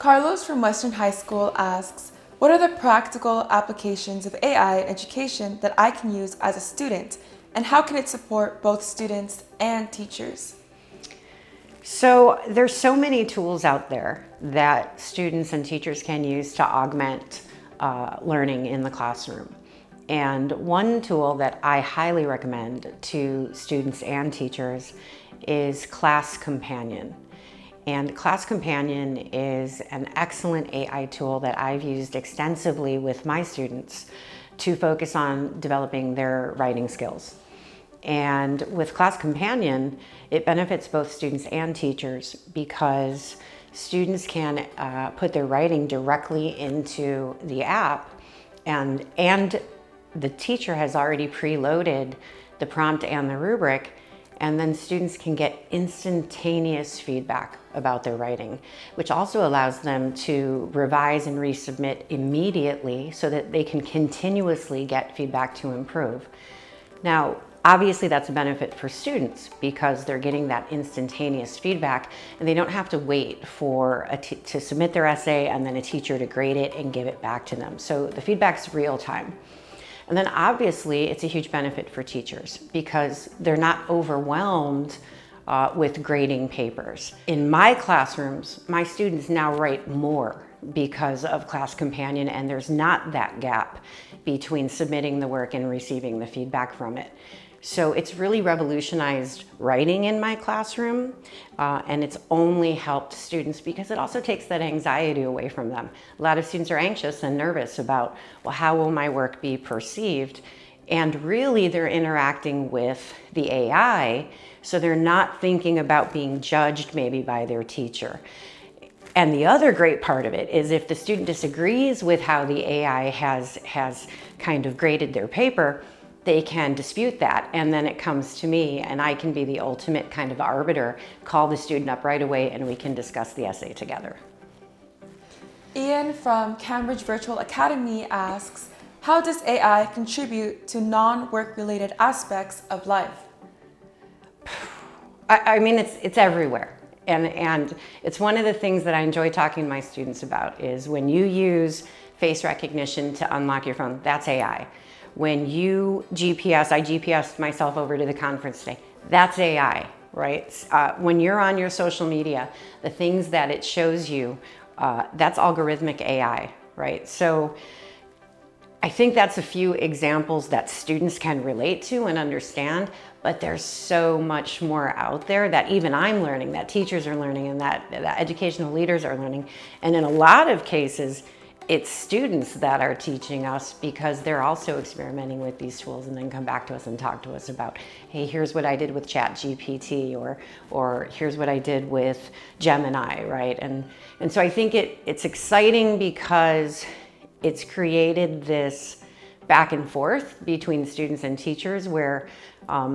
Carlos from Western High School asks, what are the practical applications of AI in education that I can use as a student, and how can it support both students and teachers? So there's so many tools out there that students and teachers can use to augment learning in the classroom. And one tool that I highly recommend to students and teachers is Class Companion. And Class Companion is an excellent AI tool that I've used extensively with my students to focus on developing their writing skills. And with Class Companion, it benefits both students and teachers because students can put their writing directly into the app, and the teacher has already preloaded the prompt and the rubric, and then students can get instantaneous feedback about their writing, which also allows them to revise and resubmit immediately so that they can continuously get feedback to improve. Now, obviously that's a benefit for students because they're getting that instantaneous feedback and they don't have to wait for to submit their essay and then a teacher to grade it and give it back to them. So the feedback's real time. And then obviously it's a huge benefit for teachers because they're not overwhelmed with grading papers. In my classrooms, my students now write more because of Class Companion, and there's not that gap between submitting the work and receiving the feedback from it. So it's really revolutionized writing in my classroom, and it's only helped students because it also takes that anxiety away from them. A lot of students are anxious and nervous about, well, how will my work be perceived? And really they're interacting with the AI, so they're not thinking about being judged maybe by their teacher. And the other great part of it is if the student disagrees with how the AI has kind of graded their paper, they can dispute that, and then it comes to me and I can be the ultimate kind of arbiter, call the student up right away and we can discuss the essay together. Ian from Cambridge Virtual Academy asks, how does AI contribute to non-work related aspects of life? I mean, it's everywhere. And it's one of the things that I enjoy talking to my students about is when you use face recognition to unlock your phone, that's AI. When you GPS, I GPSed myself over to the conference today, that's AI, right? When you're on your social media, the things that it shows you, that's algorithmic AI, right? So I think that's a few examples that students can relate to and understand, but there's so much more out there that even I'm learning, that teachers are learning, and that educational leaders are learning. And in a lot of cases, it's students that are teaching us because they're also experimenting with these tools and then come back to us and talk to us about, hey, here's what I did with ChatGPT, or here's what I did with Gemini, right? And so I think it's exciting because it's created this back and forth between students and teachers where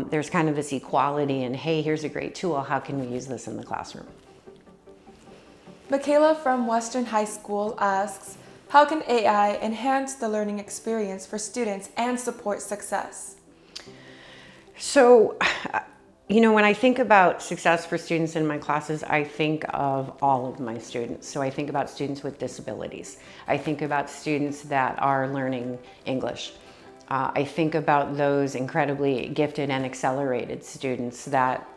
there's kind of this equality and, hey, here's a great tool, how can we use this in the classroom? Michaela from Western High School asks, how can AI enhance the learning experience for students and support success? So, you know, when I think about success for students in my classes, I think of all of my students. So I think about students with disabilities. I think about students that are learning English. I think about those incredibly gifted and accelerated students that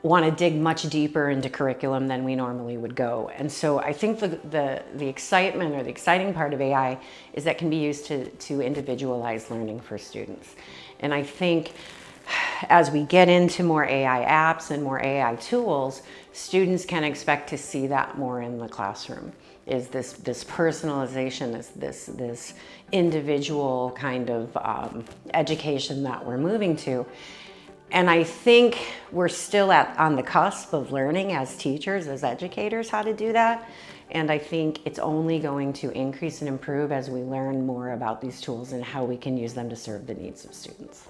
want to dig much deeper into curriculum than we normally would go. And so I think the excitement or the exciting part of AI is that can be used to individualize learning for students. And I think as we get into more AI apps and more AI tools, students can expect to see that more in the classroom, is this personalization, this individual kind of education that we're moving to. And I think we're still on the cusp of learning as teachers, as educators, how to do that. And I think it's only going to increase and improve as we learn more about these tools and how we can use them to serve the needs of students.